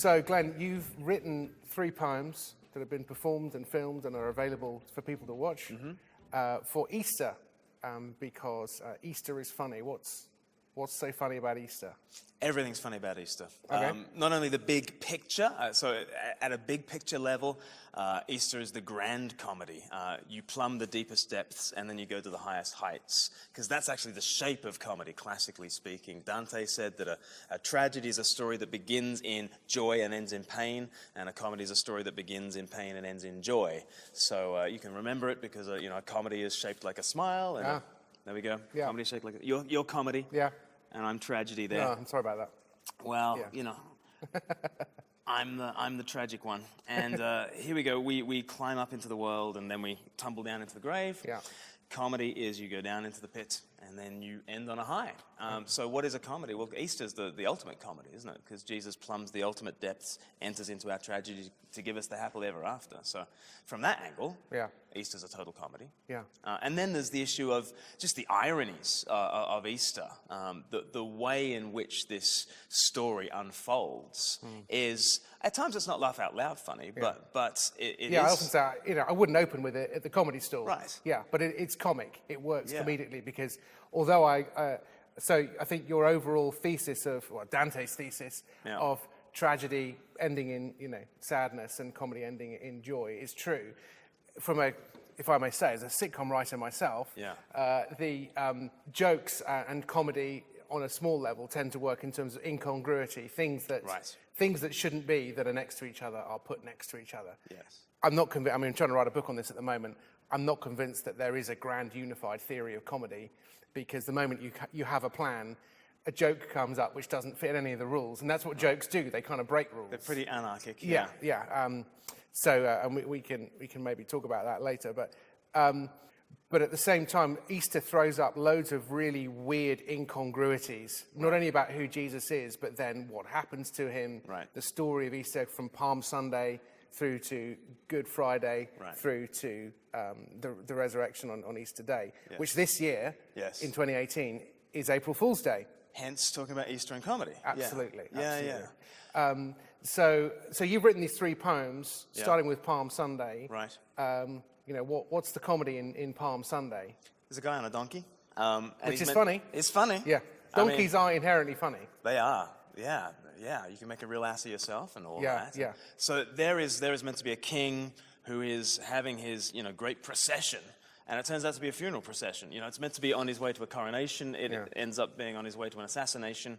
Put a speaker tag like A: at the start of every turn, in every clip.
A: So, Glenn, you've written 3 poems that have been performed and filmed and are available for people to watch for Easter, because Easter is funny. What's so funny about Easter?
B: Everything's funny about Easter.
A: Okay.
B: Not only the big picture, so at a big picture level, Easter is the grand comedy. You plumb the deepest depths and then you go to the highest heights, because that's actually the shape of comedy, classically speaking. Dante said that a tragedy is a story that begins in joy and ends in pain, and a comedy is a story that begins in pain and ends in joy. So you can remember it because a comedy is shaped like a smile, and there we go.
A: Yeah.
B: Comedy shaped like your comedy.
A: Yeah.
B: And I'm tragedy there.
A: No, I'm sorry about that.
B: Well, I'm the tragic one. And here we go. We climb up into the world and then we tumble down into the grave.
A: Yeah.
B: Comedy is you go down into the pit and then you end on a high. So what is a comedy? Well, Easter's the ultimate comedy, isn't it? Because Jesus plumbs the ultimate depths, enters into our tragedy to give us the happily ever after. So from that angle, Easter's a total comedy.
A: Yeah.
B: And then there's the issue of just the ironies of Easter. The way in which this story unfolds is, at times it's not laugh out loud funny, but it is.
A: I often say, I wouldn't open with it at the comedy store.
B: Right.
A: Yeah, but it's comic. It works comedically because although so I think your overall thesis Dante's thesis of tragedy ending in, sadness and comedy ending in joy is true. If I may say, as a sitcom writer myself, the jokes and comedy on a small level tend to work in terms of incongruity, things that shouldn't be, that are next to each other, are put next to each other.
B: Yes.
A: I'm not convinced. I'm trying to write a book on this at the moment. I'm not convinced that there is a grand unified theory of comedy, because the moment you have a plan, a joke comes up which doesn't fit any of the rules, and that's what jokes do. They kind of break rules.
B: They're pretty anarchic.
A: Yeah. And we can maybe talk about that later. But at the same time, Easter throws up loads of really weird incongruities, not only about who Jesus is, but then what happens to him, the story of Easter from Palm Sunday through to Good Friday, through to the resurrection on Easter Day, which this year, in 2018, is April Fool's Day.
B: Hence, talking about Easter and comedy.
A: Absolutely.
B: Yeah.
A: So you've written these 3 poems, starting with Palm Sunday.
B: Right.
A: What's the comedy in Palm Sunday?
B: There's a guy on a donkey.
A: Which is funny.
B: It's funny.
A: Yeah. Donkeys are inherently funny.
B: They are. Yeah. You can make a real ass of yourself and all that.
A: Yeah.
B: So there is meant to be a king who is having his, great procession. And it turns out to be a funeral procession. It's meant to be on his way to a coronation. It ends up being on his way to an assassination.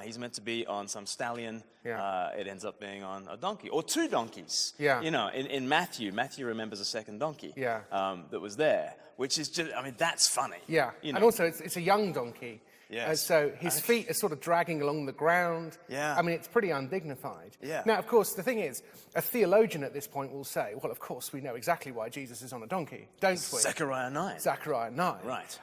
B: He's meant to be on some stallion. It ends up being on a donkey. Or 2 donkeys. In Matthew remembers a second donkey that was there, which is just, that's funny.
A: Yeah, and also it's a young donkey.
B: Yes.
A: So his feet are sort of dragging along the ground.
B: Yeah.
A: It's pretty undignified.
B: Yeah.
A: Now, of course, the thing is, a theologian at this point will say, well, of course, we know exactly why Jesus is on a donkey, don't we?
B: Zechariah 9.
A: Zechariah 9.
B: Right.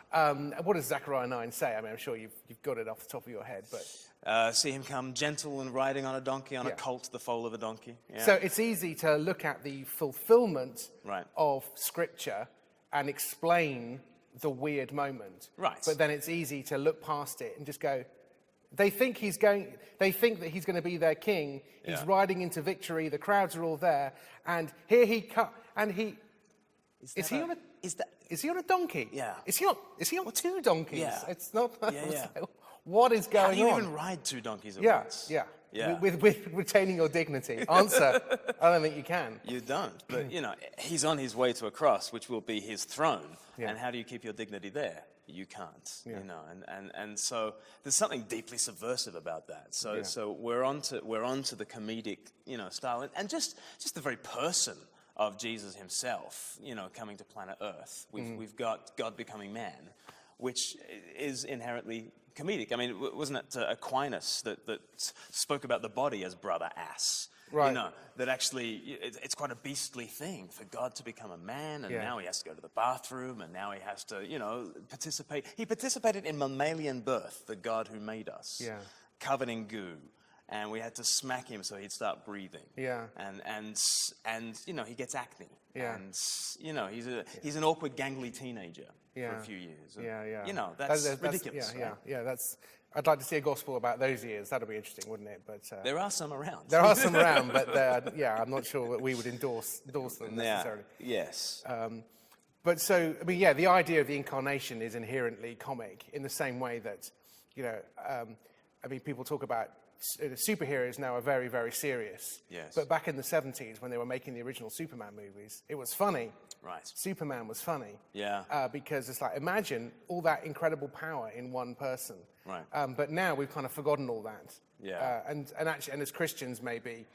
A: What does Zechariah 9 say? I'm sure you've got it off the top of your head, but...
B: see him come gentle and riding on a donkey, on a colt, the foal of a donkey. Yeah.
A: So it's easy to look at the fulfillment of Scripture and explain the weird moment.
B: Right.
A: But then it's easy to look past it and just go, they think that he's going to be their king. He's riding into victory. The crowds are all there. And here he is he on a donkey?
B: Yeah.
A: Is he on 2 donkeys?
B: Yeah.
A: It's not.
B: Yeah.
A: What is going on?
B: How do you even ride 2 donkeys at once?
A: Yeah. With retaining your dignity. Answer, I don't think you can.
B: You don't. But, he's on his way to a cross, which will be his throne. Yeah. And how do you keep your dignity there? You can't, and so there's something deeply subversive about that. So we're onto the comedic, style, and just the very person of Jesus himself, coming to planet Earth. We've got God becoming man, which is inherently comedic. Wasn't it Aquinas that spoke about the body as brother ass?
A: Right.
B: That actually, it's quite a beastly thing for God to become a man, and now he has to go to the bathroom, and now he has to, participate. He participated in mammalian birth, the God who made us, covered in goo, and we had to smack him so he'd start breathing. Yeah. And he gets acne. Yeah. And he's an awkward, gangly teenager. for a few years. And,
A: yeah.
B: You know, that's ridiculous.
A: That's. I'd like to see a gospel about those years. That'd be interesting, wouldn't it? But
B: there are some around.
A: There are some around, but I'm not sure that we would endorse them necessarily.
B: Yes.
A: But so, I mean, the idea of the incarnation is inherently comic in the same way that, I mean, people talk about superheroes now are very, very serious.
B: Yes.
A: But back in the 70s, when they were making the original Superman movies, it was funny.
B: Right.
A: Superman was funny.
B: Yeah.
A: Because it's like, imagine all that incredible power in one person.
B: Right.
A: But now we've kind of forgotten all that.
B: Yeah.
A: And as Christians, maybe,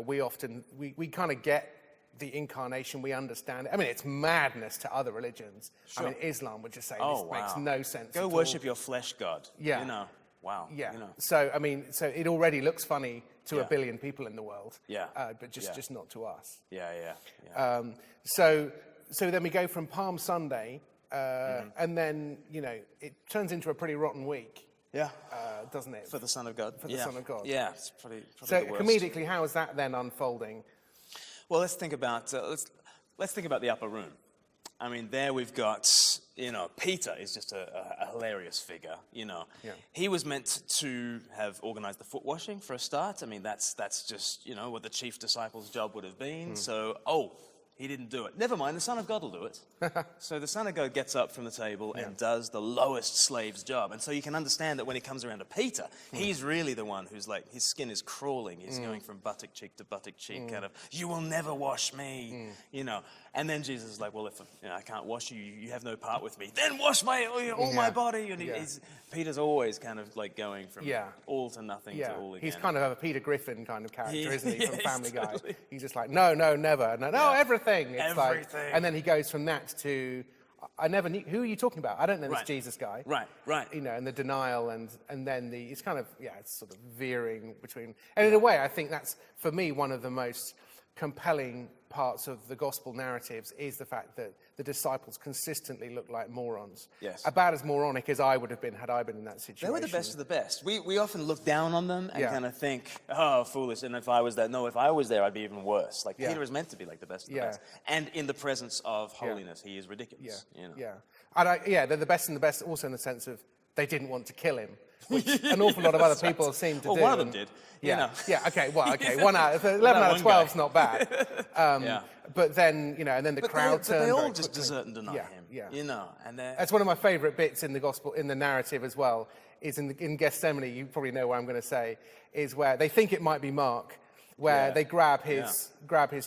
A: we often, we kind of get the incarnation, we understand it. I mean, it's madness to other religions.
B: Sure.
A: I mean, Islam would just say this makes no sense
B: Go
A: at
B: worship
A: all.
B: your flesh god.
A: Yeah.
B: You know. Wow.
A: Yeah.
B: You know.
A: So, I mean, so it already looks funny to a billion people in the world.
B: Yeah.
A: But just not to us.
B: Yeah.
A: So then we go from Palm Sunday, and then, it turns into a pretty rotten week.
B: Yeah.
A: Doesn't it?
B: For the Son of God.
A: For the Son of God.
B: Yeah, it's probably
A: so
B: the worst.
A: Comedically, how is that then unfolding?
B: Well, let's think about let's think about the upper room. I mean, there we've got, Peter is just a hilarious figure, Yeah. He was meant to have organized the foot washing for a start. I mean, that's just, what the chief disciple's job would have been. So, he didn't do it. Never mind, the Son of God will do it. So the Son of God gets up from the table and does the lowest slave's job. And so you can understand that when he comes around to Peter, he's really the one who's like, his skin is crawling. He's going from buttock cheek to buttock cheek, kind of, you will never wash me, And then Jesus is like, well, if I can't wash you, you have no part with me. Then wash all my body. And Peter's always kind of like going from all to nothing to all again.
A: He's kind of a Peter Griffin kind of character, isn't he, from Family Guy? He's just like, no, never. No, everything. It's like, and then he goes from that to, I never knew, who are you talking about? I don't know this Jesus guy.
B: Right.
A: And the denial and then it's kind of, it's sort of veering between, and in a way, I think that's, for me, one of the most compelling parts of the gospel narratives is the fact that the disciples consistently look like morons.
B: Yes.
A: About as moronic as I would have been had I been in that situation.
B: They were the best of the best. We often look down on them and kind of think, oh, foolish. And if I was there, I'd be even worse. Like Peter is meant to be like the best of the best. And in the presence of holiness, he is ridiculous.
A: And they're the best and the best also in the sense of they didn't want to kill him, which an awful lot of other people seem to do.
B: Well, one of them did.
A: Okay, 11 out of 12's not bad. But then, and then the crowd turned.
B: They all just desert and deny him. And
A: that's one of my favourite bits in the gospel, in the narrative as well, is in Gethsemane, you probably know what I'm going to say, is where they think it might be Mark, where they grab his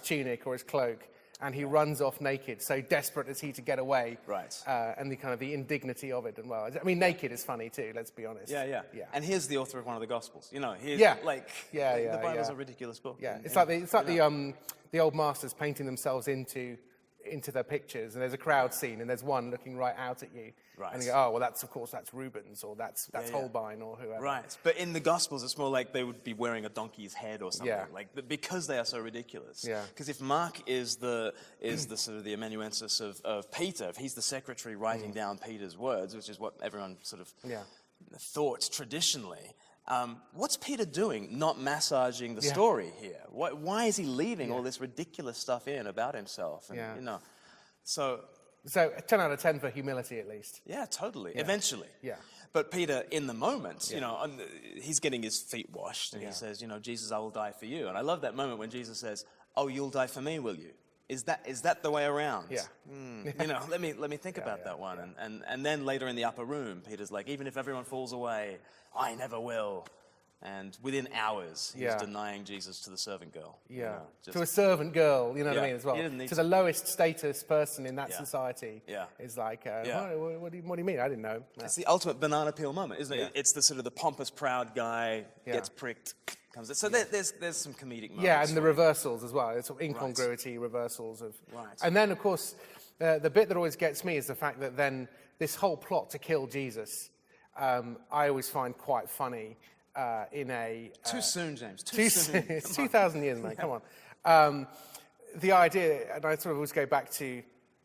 A: tunic or his cloak, and he runs off naked, so desperate is he to get away.
B: Right.
A: And the kind of the indignity of it as well. I mean, naked is funny too, let's be honest.
B: Yeah. And here's the author of one of the Gospels. The Bible's a ridiculous book.
A: Yeah, it's like the old masters painting themselves into their pictures, and there's a crowd scene, and there's one looking right out at you.
B: Right.
A: And you go, that's Rubens, or that's Holbein, or whoever.
B: Right. But in the Gospels, it's more like they would be wearing a donkey's head or something.
A: Yeah.
B: Because they are so ridiculous.
A: Yeah.
B: Because if Mark is the sort of the amanuensis of Peter, if he's the secretary writing down Peter's words, which is what everyone sort of thought traditionally, what's Peter doing not massaging the story here? Why is he leaving all this ridiculous stuff in about himself? And,
A: So 10 out of 10 for humility, at least.
B: Yeah, totally. Yeah. Eventually.
A: Yeah.
B: But Peter, in the moment, he's getting his feet washed, and he says, Jesus, I will die for you. And I love that moment when Jesus says, oh, you'll die for me, will you? Is that the way around?
A: Yeah.
B: Let me think about that one. Yeah. And then later in the upper room, Peter's like, even if everyone falls away, I never will. And within hours, he's denying Jesus to the servant girl.
A: Yeah. To a servant girl, you know what I mean, as well. To the lowest status person in that society.
B: Yeah.
A: Is like, what do you mean? I didn't know. Yeah.
B: It's the ultimate banana peel moment, isn't it? Yeah. It's the sort of the pompous, proud guy gets pricked. So there's some comedic moments.
A: Yeah, and the reversals as well. It's sort of incongruity, reversals of... Right. And then, of course, the bit that always gets me is the fact that then this whole plot to kill Jesus, I always find quite funny in a...
B: too soon, James. Too soon.
A: It's 2,000 years, man. Come on. The idea, and I sort of always go back to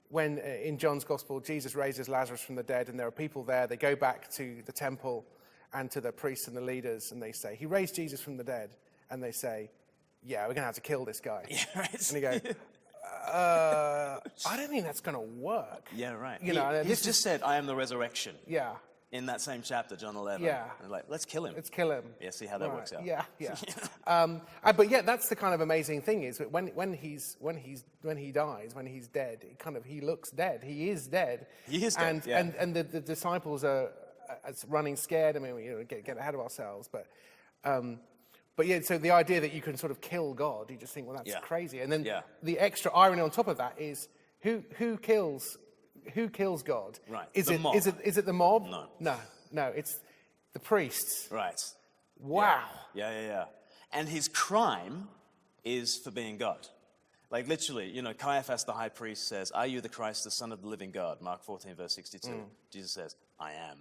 A: when in John's Gospel, Jesus raises Lazarus from the dead, and there are people there. They go back to the temple and to the priests and the leaders, and they say, he raised Jesus from the dead. And they say, yeah, we're going to have to kill this guy.
B: Yeah, right.
A: And they go, I don't think that's going to work.
B: Yeah, right.
A: You know,
B: he's just said, I am the resurrection.
A: Yeah.
B: In that same chapter, John 11.
A: Yeah.
B: And like, let's kill him.
A: Let's kill him.
B: Yeah, see how that works out.
A: Yeah, yeah. But yeah, that's the kind of amazing thing is that when he dies, when he's dead, he looks dead. He is dead.
B: He is dead.
A: And the disciples are running scared. I mean, we get ahead of ourselves, but yeah. So the idea that you can sort of kill God, you just think, well, that's crazy. And then the extra irony on top of that is who kills God?
B: Right.
A: Is
B: the mob.
A: Is it the mob? No. It's the priests.
B: Right.
A: Wow.
B: Yeah. And his crime is for being God. Like literally, Caiaphas the high priest says, "Are you the Christ, the Son of the living God?" Mark 14, verse 62. Jesus says, "I am."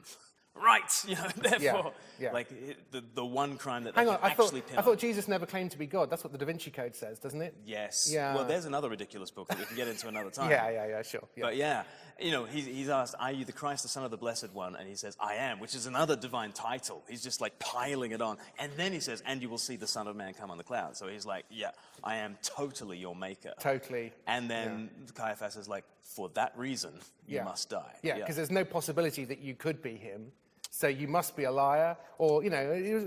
B: Right. Therefore, like the one crime that they can actually pin on.
A: I thought Jesus never claimed to be God. That's what the Da Vinci Code says, doesn't it?
B: Yes.
A: Yeah.
B: Well, there's another ridiculous book that we can get into another time.
A: Yeah, sure. Yeah.
B: But he's asked, "Are you the Christ, the Son of the Blessed One?" And he says, "I am," which is another divine title. He's just like piling it on. And then he says, "And you will see the Son of Man come on the clouds." So he's like, "Yeah, I am totally your maker."
A: Totally.
B: And then Caiaphas is like, "For that reason, you must die."
A: Yeah, because there's no possibility that you could be him. So you must be a liar, or it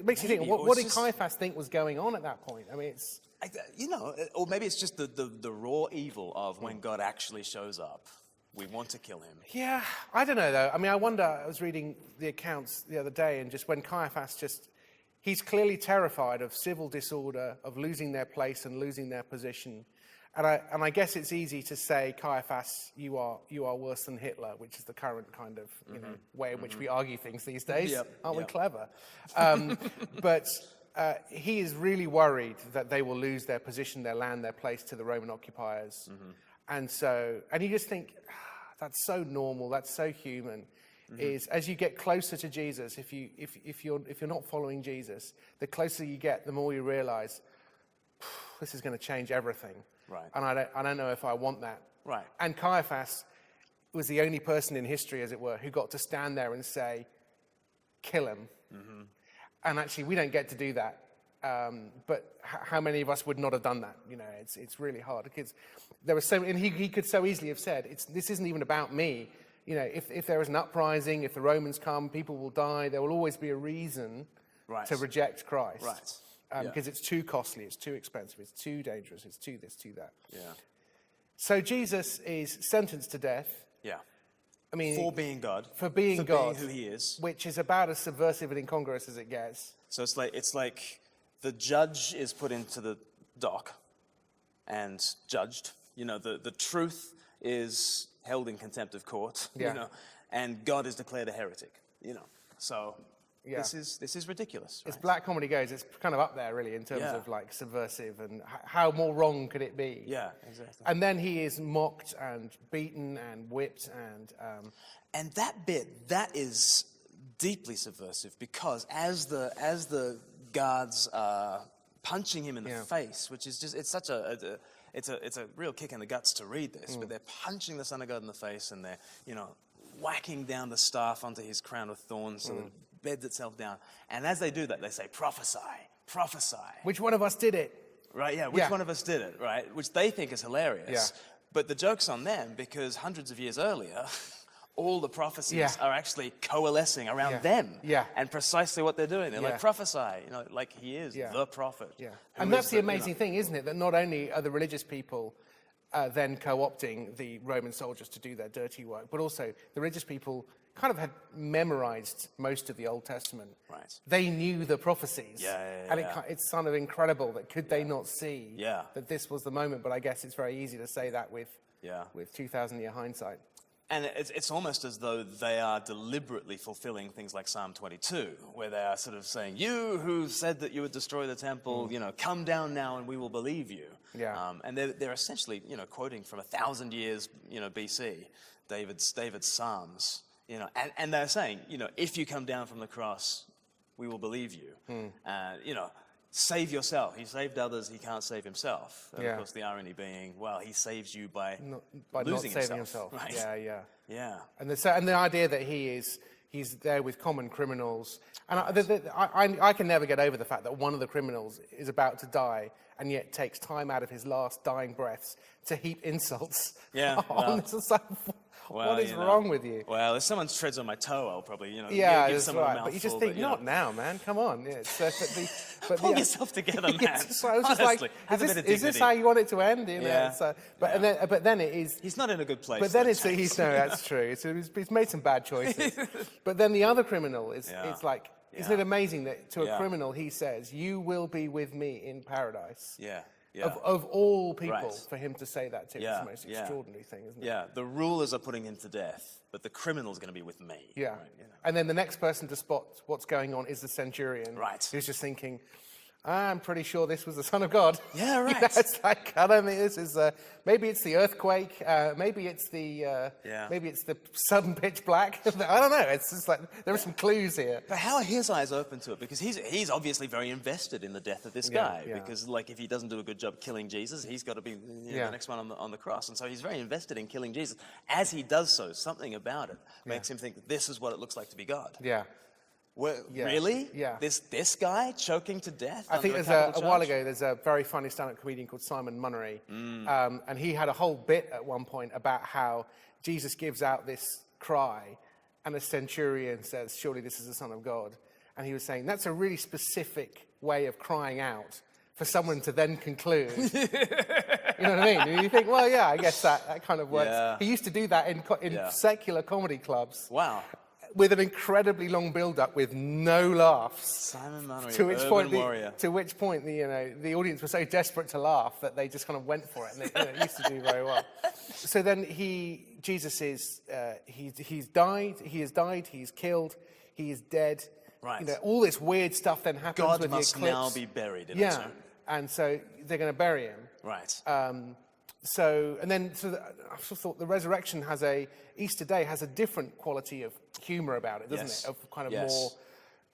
A: makes you think. What did Caiaphas think was going on at that point? I mean, it's
B: or maybe it's just the raw evil of when God actually shows up. We want to kill him.
A: Yeah, I don't know though. I mean, I wonder. I was reading the accounts the other day, and just when Caiaphas he's clearly terrified of civil disorder, of losing their place and losing their position. And I guess it's easy to say, Caiaphas, you are worse than Hitler, which is the current kind of way in which we argue things these days. Aren't we clever? But he is really worried that they will lose their position, their land, their place to the Roman occupiers. And you just think, that's so normal, that's so human. Is as you get closer to Jesus, if you're not following Jesus, the closer you get, the more you realize this is going to change everything.
B: Right.
A: And I don't know if I want that.
B: Right.
A: And Caiaphas was the only person in history, as it were, who got to stand there and say, "Kill him." And actually, we don't get to do that. But how many of us would not have done that? It's really hard because there was so, and he could so easily have said, "This isn't even about me." If there is an uprising, if the Romans come, people will die. There will always be a reason to reject Christ.
B: Right.
A: Because it's too costly, it's too expensive, it's too dangerous, it's too this, too that.
B: Yeah.
A: So Jesus is sentenced to death.
B: Yeah.
A: I mean,
B: for being God.
A: For being God.
B: Being who he is.
A: Which is about as subversive and incongruous as it gets.
B: So it's like the judge is put into the dock and judged. The truth is held in contempt of court. And God is declared a heretic. So. Yeah. This is ridiculous.
A: Right? As black comedy goes, it's kind of up there, really, in terms of like subversive and how more wrong could it be?
B: Yeah, exactly.
A: And then he is mocked and beaten and whipped
B: and that bit that is deeply subversive because as the guards are punching him in the face, which is just it's a real kick in the guts to read this, but they're punching the Son of God in the face and they're whacking down the staff onto his crown of thorns so that it beds itself down. And as they do that, they say, "Prophesy, prophesy."
A: Which one of us did it?
B: Right, yeah, which one of us did it, right? Which they think is hilarious.
A: Yeah.
B: But the joke's on them because hundreds of years earlier, all the prophecies are actually coalescing around them.
A: Yeah.
B: And precisely what they're doing. They're like, "Prophesy," like he is the prophet.
A: Yeah. And that's the amazing thing, isn't it? That not only are the religious people then co-opting the Roman soldiers to do their dirty work, but also the religious people kind of had memorized most of the Old Testament.
B: Right.
A: They knew the prophecies. And it's kind of incredible that could they not see that this was the moment, but I guess it's very easy to say that with 2,000-year hindsight.
B: And it's almost as though they are deliberately fulfilling things like Psalm 22, where they are sort of saying, "You who said that you would destroy the temple, come down now and we will believe you."
A: Yeah.
B: And they're essentially, quoting from 1,000 years, BC, David's Psalms, and they're saying, if you come down from the cross, we will believe you. Save yourself. He saved others, he can't save himself. And of course the irony being, well, he saves you by losing
A: not saving himself.
B: Right?
A: Yeah. And the idea that he's there with common criminals. And I can never get over the fact that one of the criminals is about to die and yet takes time out of his last dying breaths to heap insults
B: Yeah,
A: on this. It's like, what is wrong with you?
B: Well, if someone treads on my toe, I'll probably, give
A: that's
B: someone a
A: right.
B: mouthful.
A: But you just think, not now, man. Come on. Yeah,
B: Pull yourself together, man.
A: So I was just
B: Honestly,
A: like,
B: have a bit of
A: is this
B: dignity.
A: how you want it to end?
B: Yeah.
A: But then it is.
B: He's not in a good place.
A: But then that's true. He's made some bad choices. But then the other criminal it's like, isn't it amazing that to a criminal he says, "You will be with me in paradise."
B: Yeah.
A: Of all people,
B: Right.
A: for him to say that to, it's the most extraordinary thing, isn't it?
B: Yeah, the rulers are putting him to death, but the criminal's going to be with me.
A: Yeah.
B: Right,
A: And then the next person to spot what's going on is the centurion.
B: Right.
A: Who's just thinking, I'm pretty sure this was the Son of God.
B: Yeah, right.
A: It's like, I don't think this is, maybe it's the earthquake, maybe it's the sudden pitch black. I don't know, it's just like, there are some clues here.
B: But how are his eyes open to it? Because he's obviously very invested in the death of this guy.
A: Yeah.
B: Because, like, if he doesn't do a good job killing Jesus, he's got to be the next one on the cross. And so he's very invested in killing Jesus. As he does so, something about it makes him think that this is what it looks like to be God.
A: Yeah.
B: Well, really?
A: Yeah.
B: This guy choking to death?
A: I think
B: under
A: there's
B: capital
A: a while
B: charge?
A: ago, there's a very funny stand-up comedian called Simon Munnery, and he had a whole bit at one point about how Jesus gives out this cry, and a centurion says, "Surely this is the Son of God," and he was saying that's a really specific way of crying out for someone to then conclude. You know what I mean? And you think, well, yeah, I guess that kind of works.
B: Yeah.
A: He used to do that in secular comedy clubs.
B: Wow.
A: With an incredibly long build-up, with no laughs.
B: Simon Munnery,
A: To which point,
B: warrior.
A: the audience were so desperate to laugh that they just kind of went for it, and it used to do very well. So then Jesus is he's died, he's killed, he is dead.
B: Right.
A: All this weird stuff then happens
B: God
A: with the
B: must
A: eclipse.
B: now be buried in a tomb.
A: And so they're going to bury him.
B: Right.
A: I sort of thought the resurrection Easter Day has a different quality of humour about it, doesn't it? Of kind of more,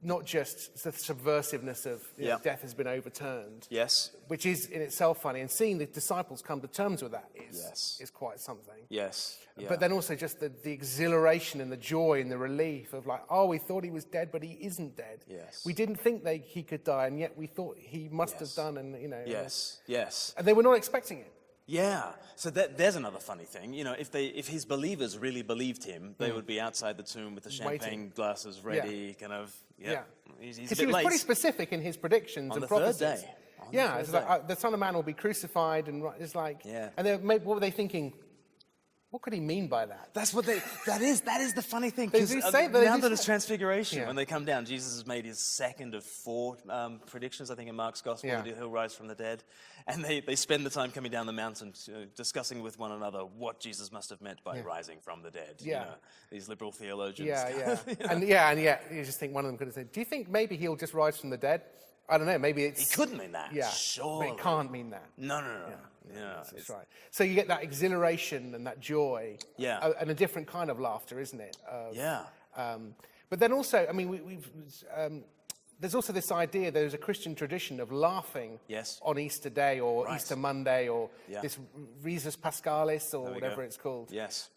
A: not just the subversiveness of death has been overturned.
B: Yes.
A: Which is in itself funny, and seeing the disciples come to terms with that is quite something.
B: Yes. Yeah.
A: But then also just the exhilaration and the joy and the relief of like, oh, we thought he was dead, but he isn't dead.
B: Yes.
A: We didn't think he could die, and yet we thought he must have done, and
B: Yes.
A: And they were not expecting it.
B: Yeah. So there's another funny thing. If his believers really believed him, they would be outside the tomb with the champagne glasses ready, kind of. Yeah. He's a
A: Because
B: bit
A: he was
B: late.
A: pretty specific in his predictions
B: On
A: and
B: the third
A: prophecies.
B: day.
A: It's like the Son of Man will be crucified, and it's like, and what were they thinking? What could he mean by that?
B: That's what that is the funny thing.
A: They
B: 'Cause,
A: do say- they
B: now
A: do
B: that it's
A: say-
B: transfiguration, when they come down, Jesus has made his second of 4 predictions, I think, in Mark's Gospel, that he'll rise from the dead. And they spend the time coming down the mountain discussing with one another what Jesus must have meant by rising from the dead. These liberal theologians.
A: And yet you just think one of them could have said, do you think maybe he'll just rise from the dead? I don't know, maybe it's...
B: He couldn't mean that, surely.
A: But it can't mean that.
B: No.
A: That's right. So you get that exhilaration and that joy. And a different kind of laughter, isn't it? But then also, I mean, there's also this idea, there's a Christian tradition of laughing on Easter Day or Easter Monday or this Risus Paschalis or whatever it's called.
B: Yes.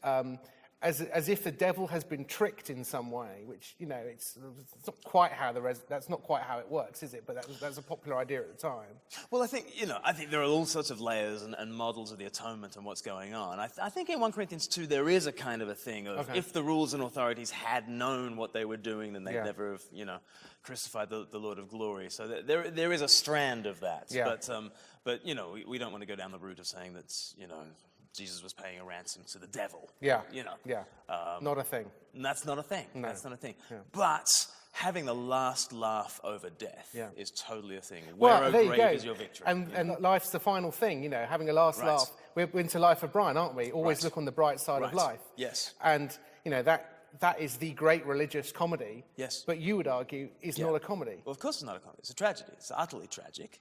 A: As if the devil has been tricked in some way, which it's not quite how that's not quite how it works, is it? But that's a popular idea at the time.
B: Well, I think there are all sorts of layers and models of the atonement and what's going on. I think in 1 Corinthians 2 there is a kind of a thing of if the rules and authorities had known what they were doing, then they'd never have crucified the Lord of Glory. So there is a strand of that. But we don't want to go down the route of saying that Jesus was paying a ransom to the devil.
A: Not a thing.
B: And that's not a thing.
A: No.
B: That's not a thing. But having the last laugh over death is totally a thing.
A: Well,
B: Where,
A: there
B: O
A: you
B: grave,
A: go.
B: is your victory.
A: And life's the final thing, having a last laugh. We're into Life of Brian, aren't we? Always look on the bright side of life.
B: Yes.
A: And, that is the great religious comedy.
B: Yes.
A: But you would argue is not a comedy.
B: Well, of course it's not a comedy. It's a tragedy. It's utterly tragic.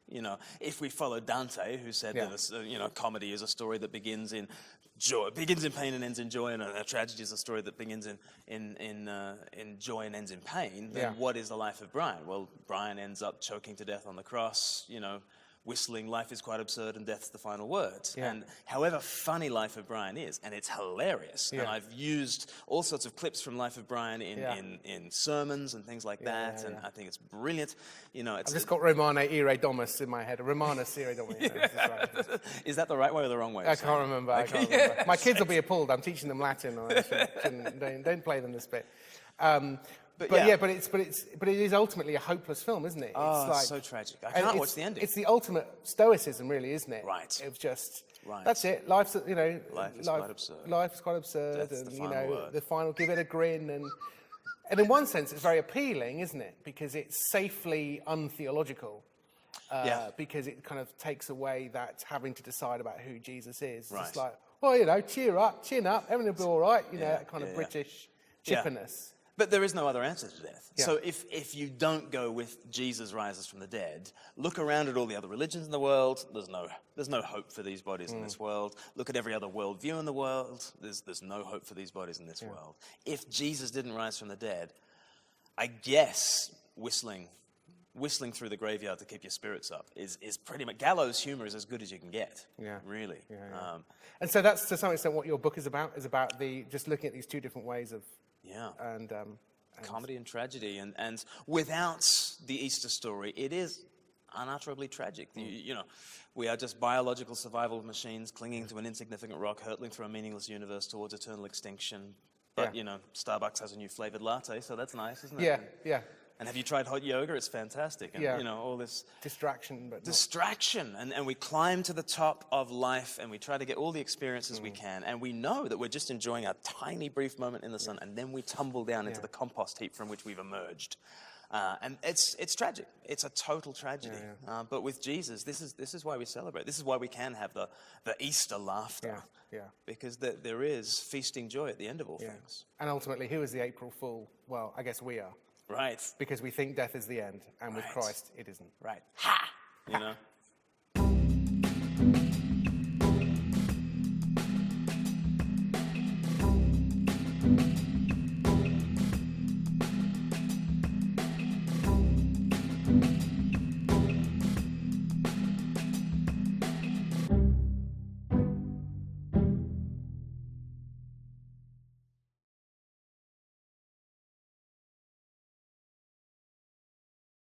B: If we follow Dante, who said that comedy is a story that begins in joy, begins in pain and ends in joy, and a tragedy is a story that begins in joy and ends in pain, then what is the life of Brian? Well, Brian ends up choking to death on the cross, whistling, life is quite absurd and death's the final word. And however funny Life of Brian is, and it's hilarious, and I've used all sorts of clips from Life of Brian in sermons and things like that, and I think it's brilliant. You know,
A: I've just got Romane ire domus in my head. Romanus ire domus.
B: Is that the right way or the wrong way?
A: I can't remember. I can't remember. My kids will be appalled. I'm teaching them Latin. Don't play them this bit. But it is ultimately a hopeless film, isn't it?
B: Oh, it's so tragic. I can't watch the ending.
A: It's the ultimate stoicism, really, isn't it?
B: Right.
A: It's just that's it. Life's
B: life is quite absurd.
A: Life is quite absurd,
B: That's
A: and
B: the final word.
A: the final. Give it a grin, and in one sense, it's very appealing, isn't it? Because it's safely untheological. Because it kind of takes away that having to decide about who Jesus is.
B: Right.
A: It's like, well, cheer up, chin up, everything will be all right. That kind of British chippiness.
B: But there is no other answer to death. So if you don't go with Jesus rises from the dead, look around at all the other religions in the world. There's no hope for these bodies in this world. Look at every other worldview in the world. There's no hope for these bodies in this world. If Jesus didn't rise from the dead, I guess whistling through the graveyard to keep your spirits up is pretty much... Gallows humor is as good as you can get, really.
A: And so that's to some extent what your book is about just looking at these two different ways of... And
B: comedy and tragedy, and without the Easter story, it is unutterably tragic. We are just biological survival machines clinging to an insignificant rock, hurtling through a meaningless universe towards eternal extinction. But Starbucks has a new flavored latte, so that's nice, isn't it?
A: Yeah.
B: And have you tried hot yoga? It's fantastic. And, all this...
A: Distraction,
B: And we climb to the top of life, and we try to get all the experiences we can. And we know that we're just enjoying a tiny, brief moment in the sun, and then we tumble down into the compost heap from which we've emerged. And it's tragic. It's a total tragedy. But with Jesus, this is why we celebrate. This is why we can have the Easter laughter. Because there is feasting joy at the end of all things.
A: And ultimately, who is the April Fool? Well, I guess we are.
B: Right.
A: Because we think death is the end, and with Christ, it isn't.
B: Right. Ha!